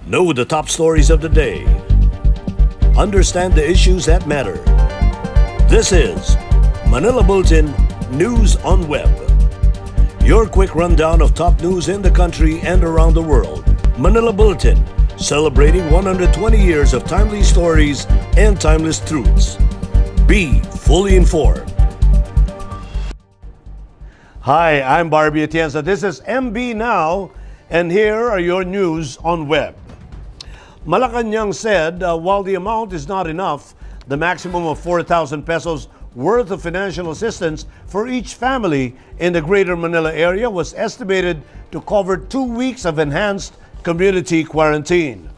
Know the top stories of the day. Understand the issues that matter. This is Manila Bulletin News on Web. Your quick rundown of top news in the country and around the world. Manila Bulletin, celebrating 120 years of timely stories and timeless truths. Be fully informed. Hi, I'm Barbie Atienza. This is MB Now, and here are your news on web. Malacanang said while the amount is not enough, the maximum of 4,000 pesos worth of financial assistance for each family in the Greater Manila area was estimated to cover 2 weeks of enhanced community quarantine.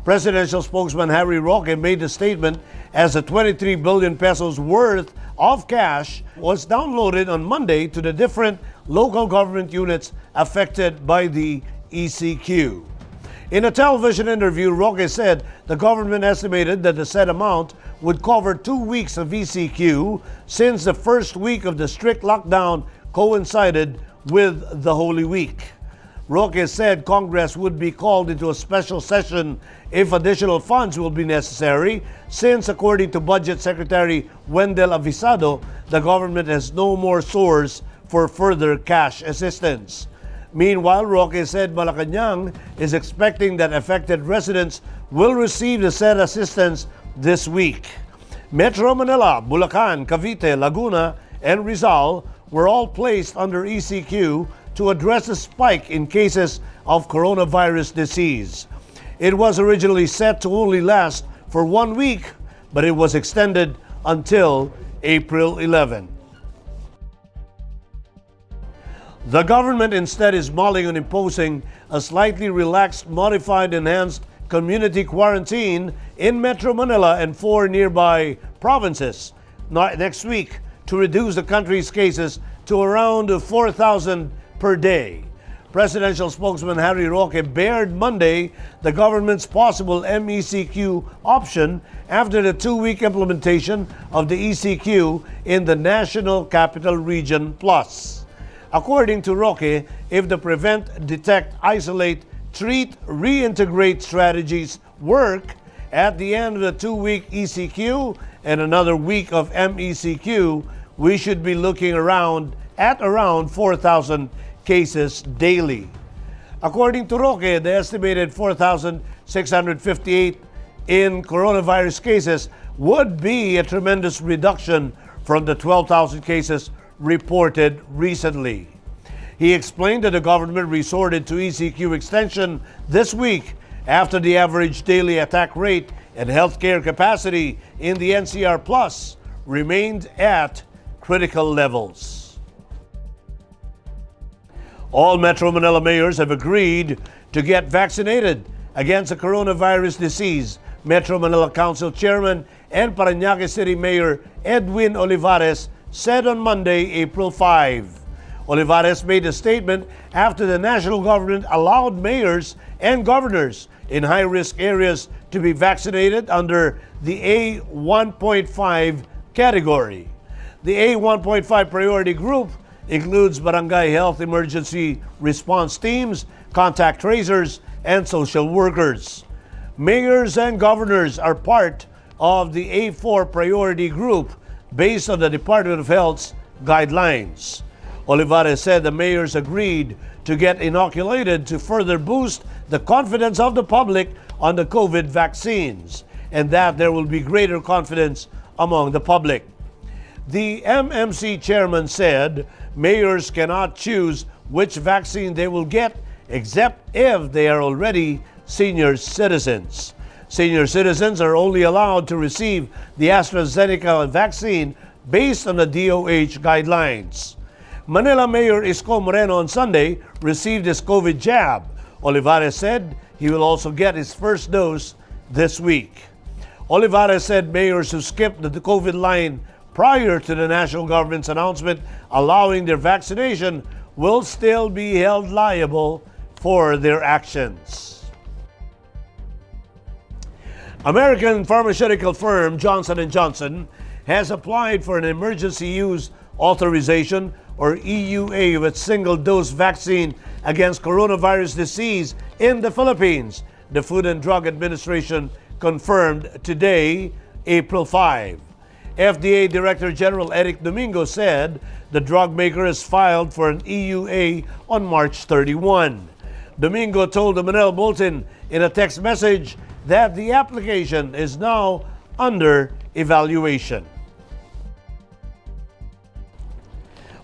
Presidential spokesman Harry Roque made the statement as the 23 billion pesos worth of cash was downloaded on Monday to the different local government units affected by the ECQ. In a television interview, Roque said the government estimated that the said amount would cover 2 weeks of ECQ since the first week of the strict lockdown coincided with the Holy Week. Roque said Congress would be called into a special session if additional funds will be necessary, since according to Budget Secretary Wendell Avisado, the government has no more source for further cash assistance. Meanwhile, Roque said Malacanang is expecting that affected residents will receive the said assistance this week. Metro Manila, Bulacan, Cavite, Laguna, and Rizal were all placed under ECQ to address a spike in cases of coronavirus disease. It was originally set to only last for 1 week, but it was extended until April 11. The government instead is mulling on imposing a slightly relaxed, modified, enhanced community quarantine in Metro Manila and 4 nearby provinces next week to reduce the country's cases to around 4,000 per day. Presidential spokesman Harry Roque bared Monday the government's possible MECQ option after the 2-week implementation of the ECQ in the National Capital Region Plus. According to Roque, if the prevent, detect, isolate, treat, reintegrate strategies work, at the end of the 2-week ECQ and another week of MECQ, we should be looking at around 4,000 cases daily. According to Roque, the estimated 4,658 in coronavirus cases would be a tremendous reduction from the 12,000 cases reported recently. He explained that the government resorted to ECQ extension this week after the average daily attack rate and healthcare capacity in the NCR Plus remained at critical levels. All Metro Manila mayors have agreed to get vaccinated against the coronavirus disease. Metro Manila Council Chairman and Parañaque City Mayor Edwin Olivares said on Monday, April 5. Olivares made a statement after the national government allowed mayors and governors in high-risk areas to be vaccinated under the A1.5 category. The A1.5 priority group includes barangay health emergency response teams, contact tracers, and social workers. Mayors and governors are part of the A4 priority group based on the Department of Health's guidelines. Olivares said the mayors agreed to get inoculated to further boost the confidence of the public on the COVID vaccines, and that there will be greater confidence among the public. The MMC chairman said mayors cannot choose which vaccine they will get except if they are already senior citizens. Senior citizens are only allowed to receive the AstraZeneca vaccine based on the DOH guidelines. Manila Mayor Isko Moreno on Sunday received his COVID jab. Olivares said he will also get his first dose this week. Olivares said mayors who skipped the COVID line prior to the national government's announcement allowing their vaccination will still be held liable for their actions. American pharmaceutical firm Johnson & Johnson has applied for an emergency use authorization or EUA of its single-dose vaccine against coronavirus disease in the Philippines. the Food and Drug Administration confirmed today, April 5. FDA Director General Eric Domingo said the drug maker has filed for an EUA on March 31. Domingo told the Manila Bulletin in a text message that the application is now under evaluation.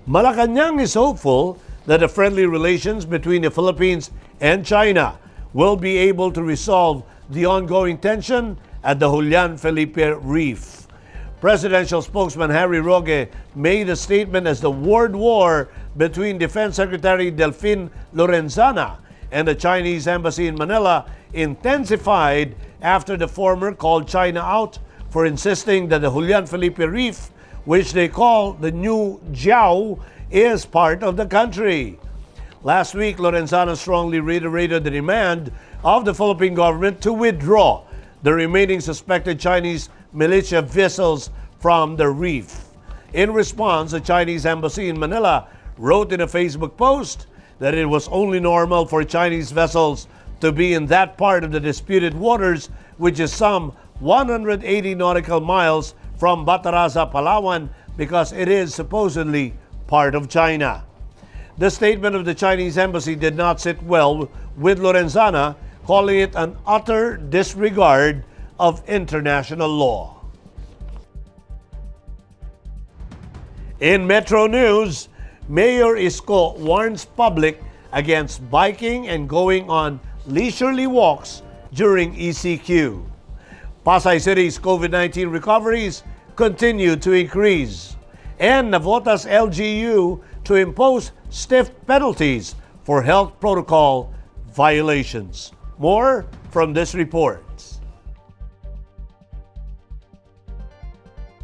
Malacanang is hopeful that the friendly relations between the Philippines and China will be able to resolve the ongoing tension at the Julian Felipe Reef. Presidential spokesman Harry Roque made a statement as the word war between Defense Secretary Delfin Lorenzana and the Chinese embassy in Manila intensified after the former called China out for insisting that the Julian Felipe Reef, which they call the new Jiao, is part of the country. Last week, Lorenzana strongly reiterated the demand of the Philippine government to withdraw the remaining suspected Chinese militia vessels from the reef. In response, the Chinese embassy in Manila wrote in a Facebook post that it was only normal for Chinese vessels to be in that part of the disputed waters, which is some 180 nautical miles from Bataraza, Palawan, because it is supposedly part of China. The statement of the Chinese embassy did not sit well with Lorenzana, calling it an utter disregard of international law. In Metro News, Mayor Isko warns public against biking and going on leisurely walks during ECQ. Pasay City's COVID-19 recoveries continue to increase, and Navota's LGU to impose stiff penalties for health protocol violations. More from this report.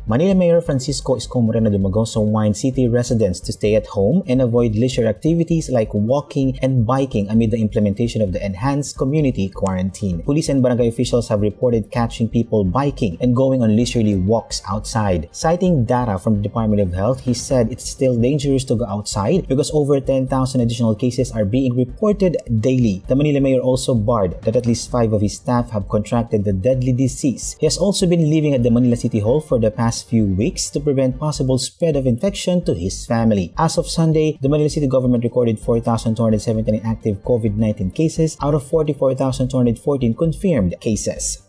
Manila Mayor Francisco Isko Moreno Dumagoso warned city residents to stay at home and avoid leisure activities like walking and biking amid the implementation of the enhanced community quarantine. Police and barangay officials have reported catching people biking and going on leisurely walks outside. Citing data from the Department of Health, he said it's still dangerous to go outside because over 10,000 additional cases are being reported daily. The Manila Mayor also barred that at least 5 of his staff have contracted the deadly disease. He has also been living at the Manila City Hall for the past few weeks to prevent possible spread of infection to his family. As of Sunday, the Manila City government recorded 4,279 active COVID-19 cases out of 44,214 confirmed cases.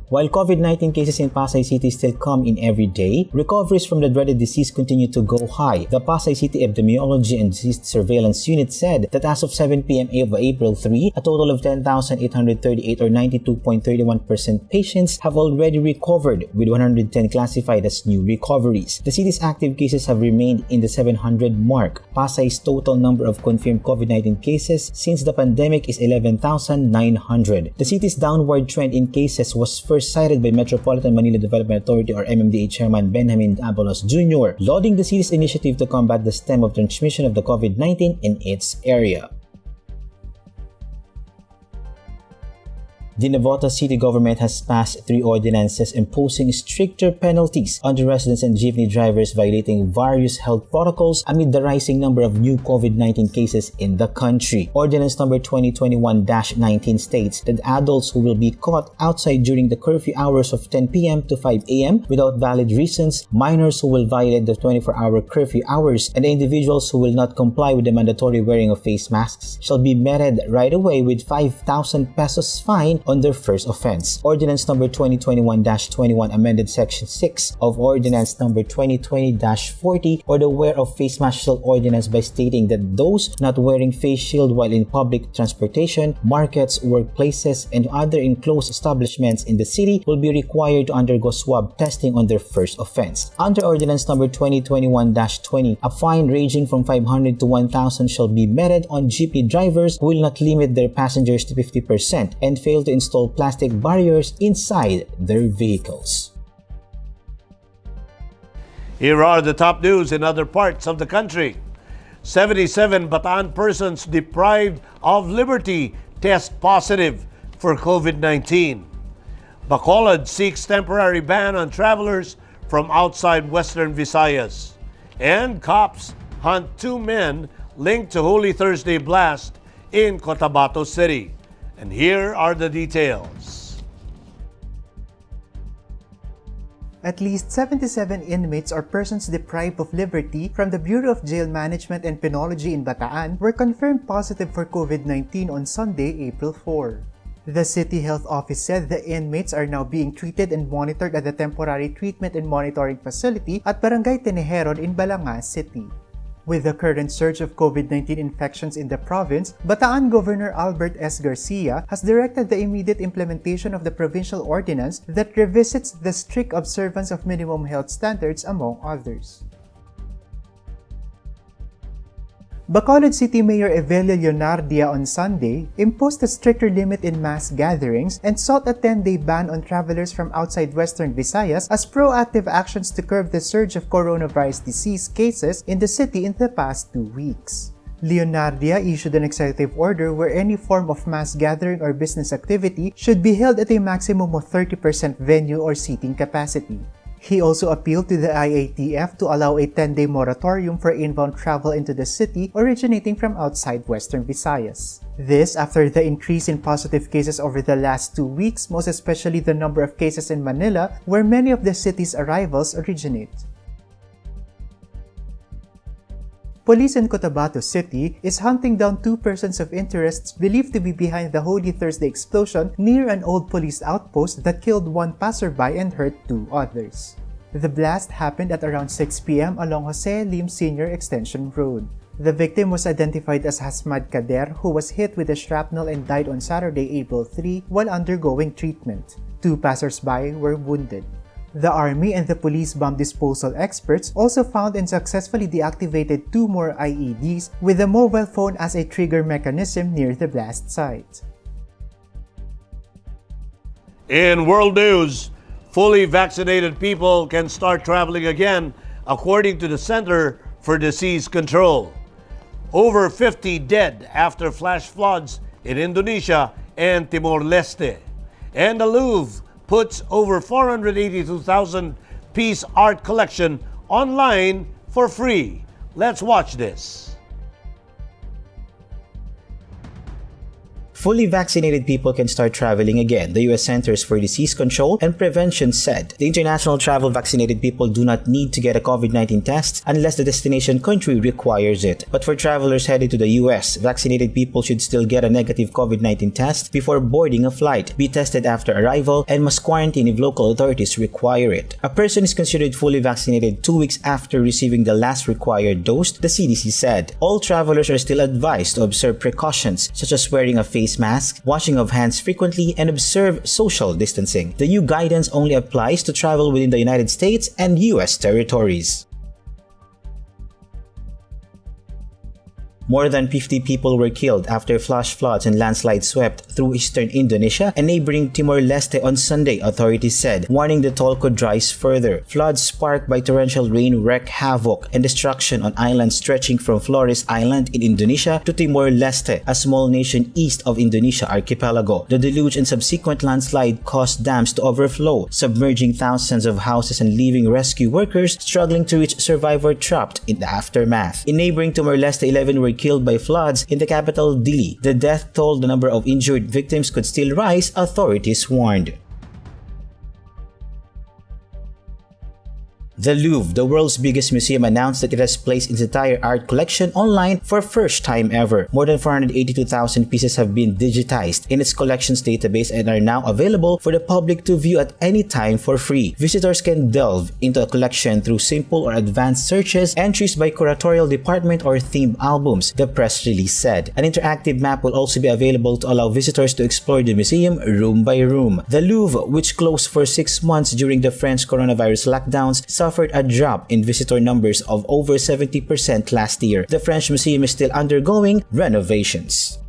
While COVID-19 cases in Pasay City still come in every day, recoveries from the dreaded disease continue to go high. The Pasay City Epidemiology and Disease Surveillance Unit said that as of 7 p.m. of April 3, a total of 10,838 or 92.31% patients have already recovered, with 110 classified as new recoveries. The city's active cases have remained in the 700 mark. Pasay's total number of confirmed COVID-19 cases since the pandemic is 11,900. The city's downward trend in cases was first cited by Metropolitan Manila Development Authority or MMDA Chairman Benjamin Abalos Jr., lauding the city's initiative to combat the stem of transmission of the COVID-19 in its area. The Navotas City government has passed 3 ordinances imposing stricter penalties on the residents and jeepney drivers violating various health protocols amid the rising number of new COVID-19 cases in the country. Ordinance number 2021-19 states that adults who will be caught outside during the curfew hours of 10 p.m. to 5 a.m. without valid reasons, minors who will violate the 24-hour curfew hours, and the individuals who will not comply with the mandatory wearing of face masks shall be meted right away with 5,000 pesos fine on their first offense. Ordinance number 2021-21 amended Section 6 of Ordinance number 2020-40 or the wear of face mask shield ordinance by stating that those not wearing face shield while in public transportation, markets, workplaces, and other enclosed establishments in the city will be required to undergo swab testing on their first offense. Under Ordinance number 2021-20, a fine ranging from 500 to 1,000 shall be meted on jeepney drivers who will not limit their passengers to 50% and fail to install plastic barriers inside their vehicles. Here are the top news in other parts of the country. 77 Bataan persons deprived of liberty test positive for COVID-19. Bacolod seeks temporary ban on travelers from outside Western Visayas. And cops hunt 2 men linked to Holy Thursday blast in Cotabato City. And here are the details. At least 77 inmates or persons deprived of liberty from the Bureau of Jail Management and Penology in Bataan were confirmed positive for COVID-19 on Sunday, April 4. The City Health Office said the inmates are now being treated and monitored at the Temporary Treatment and Monitoring Facility at Barangay Tenejeron in Balanga City. With the current surge of COVID-19 infections in the province, Bataan Governor Albert S. Garcia has directed the immediate implementation of the provincial ordinance that revisits the strict observance of minimum health standards, among others. Bacolod City Mayor Evelio Leonardia on Sunday imposed a stricter limit in mass gatherings and sought a 10-day ban on travelers from outside Western Visayas as proactive actions to curb the surge of coronavirus disease cases in the city in the past 2 weeks. Leonardia issued an executive order where any form of mass gathering or business activity should be held at a maximum of 30% venue or seating capacity. He also appealed to the IATF to allow a 10-day moratorium for inbound travel into the city originating from outside Western Visayas. This after the increase in positive cases over the last 2 weeks, most especially the number of cases in Manila, where many of the city's arrivals originate. Police in Cotabato City is hunting down 2 persons of interest believed to be behind the Holy Thursday explosion near an old police outpost that killed 1 passerby and hurt 2 others. The blast happened at around 6 p.m. along Jose Lim Sr. Extension Road. The victim was identified as Hasmad Kader, who was hit with a shrapnel and died on Saturday, April 3 while undergoing treatment. 2 passersby were wounded. The Army and the police bomb disposal experts also found and successfully deactivated 2 more IEDs with a mobile phone as a trigger mechanism near the blast site. In world news, fully vaccinated people can start traveling again, according to the Center for Disease Control. Over 50 dead after flash floods in Indonesia and Timor-Leste. And the Louvre puts over 482,000-piece art collection online for free. Let's watch this. Fully vaccinated people can start traveling again, the U.S. Centers for Disease Control and Prevention said. The international travel vaccinated people do not need to get a COVID-19 test unless the destination country requires it. But for travelers headed to the U.S., vaccinated people should still get a negative COVID-19 test before boarding a flight, be tested after arrival, and must quarantine if local authorities require it. A person is considered fully vaccinated 2 weeks after receiving the last required dose, the CDC said. All travelers are still advised to observe precautions such as wearing a face mask, washing of hands frequently, and observe social distancing. The new guidance only applies to travel within the United States and U.S. territories. More than 50 people were killed after flash floods and landslides swept through eastern Indonesia and neighboring Timor-Leste on Sunday, authorities said, warning the toll could rise further. Floods sparked by torrential rain wreaked havoc and destruction on islands stretching from Flores Island in Indonesia to Timor-Leste, a small nation east of Indonesia archipelago. The deluge and subsequent landslide caused dams to overflow, submerging thousands of houses and leaving rescue workers struggling to reach survivors trapped in the aftermath. In neighboring Timor-Leste, 11 were killed by floods in the capital Dili. The death toll, the number of injured victims could still rise, authorities warned. The Louvre, the world's biggest museum, announced that it has placed its entire art collection online for first time ever. More than 482,000 pieces have been digitized in its collections database and are now available for the public to view at any time for free. Visitors can delve into a collection through simple or advanced searches, entries by curatorial department or themed albums, the press release said. An interactive map will also be available to allow visitors to explore the museum room by room. The Louvre, which closed for 6 months during the French coronavirus lockdowns, suffered a drop in visitor numbers of over 70% last year. The French museum is still undergoing renovations.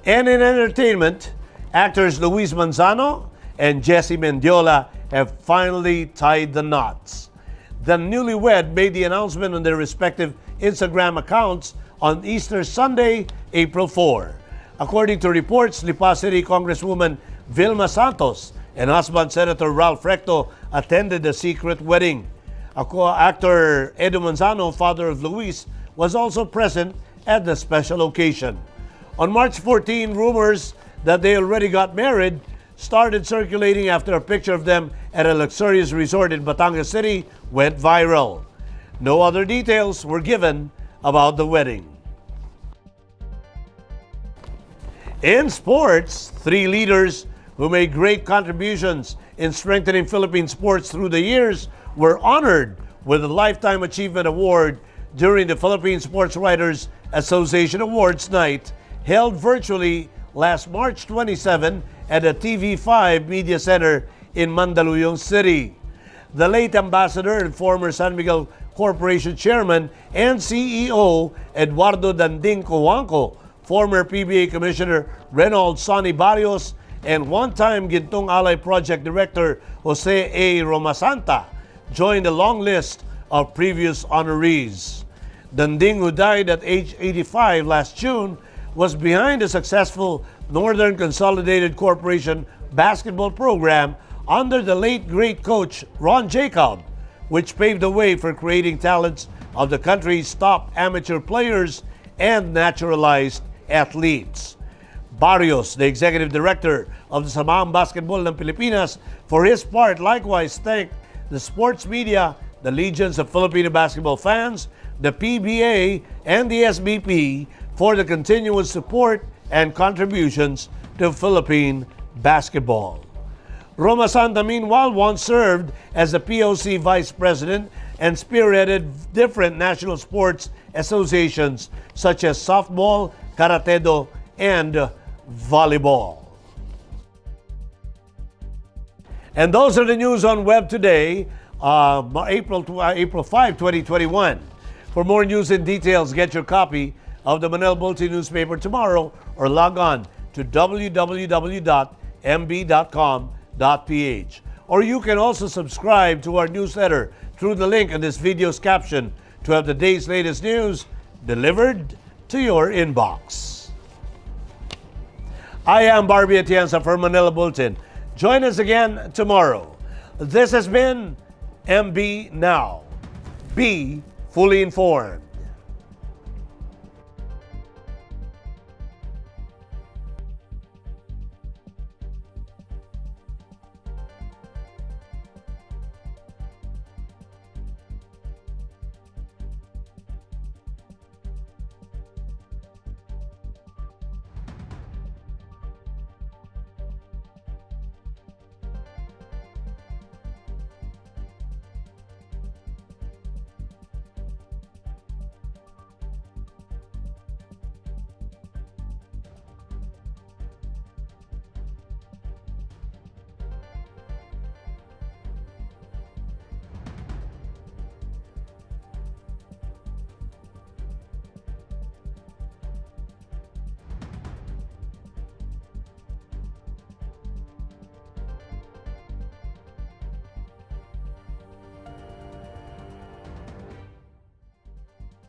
And in entertainment, actors Luis Manzano and Jessy Mendiola have finally tied the knots. The newlywed made the announcement on their respective Instagram accounts on Easter Sunday, April 4. According to reports, Lipa City Congresswoman Vilma Santos and husband Senator Ralph Recto attended the secret wedding. Actor Edu Manzano, father of Luis, was also present at the special occasion. On March 14, rumors that they already got married started circulating after a picture of them at a luxurious resort in Batangas City went viral. No other details were given about the wedding. In sports, three leaders who made great contributions in strengthening Philippine sports through the years were honored with a Lifetime Achievement Award during the Philippine Sports Writers Association Awards Night held virtually last March 27 at the TV5 Media Center in Mandaluyong City. The late ambassador and former San Miguel Corporation Chairman and CEO Eduardo Danding Cojuangco, former PBA Commissioner Reynold Sonny Barrios, and one-time Gintong Alay Project Director Jose A. Romasanta joined the long list of previous honorees. Danding, who died at age 85 last June, was behind the successful Northern Consolidated Corporation basketball program under the late great coach Ron Jacob, which paved the way for creating talents of the country's top amateur players and naturalized athletes. Barrios, the executive director of the Samaang Basketball ng Pilipinas, for his part likewise thanked the sports media, the legions of Filipino basketball fans, the PBA, and the SBP for the continuous support and contributions to Philippine basketball. Roma Santa, meanwhile, once served as the POC vice president and spearheaded different national sports associations such as softball, karate-do, and volleyball. And those are the news on web today, April 5, 2021. For more news and details, get your copy of the Manila Bulletin newspaper tomorrow or log on to www.mb.com.ph. Or you can also subscribe to our newsletter through the link in this video's caption to have the day's latest news delivered to your inbox. I am Barbie Atienza for Manila Bulletin. Join us again tomorrow. This has been MB Now. Be fully informed.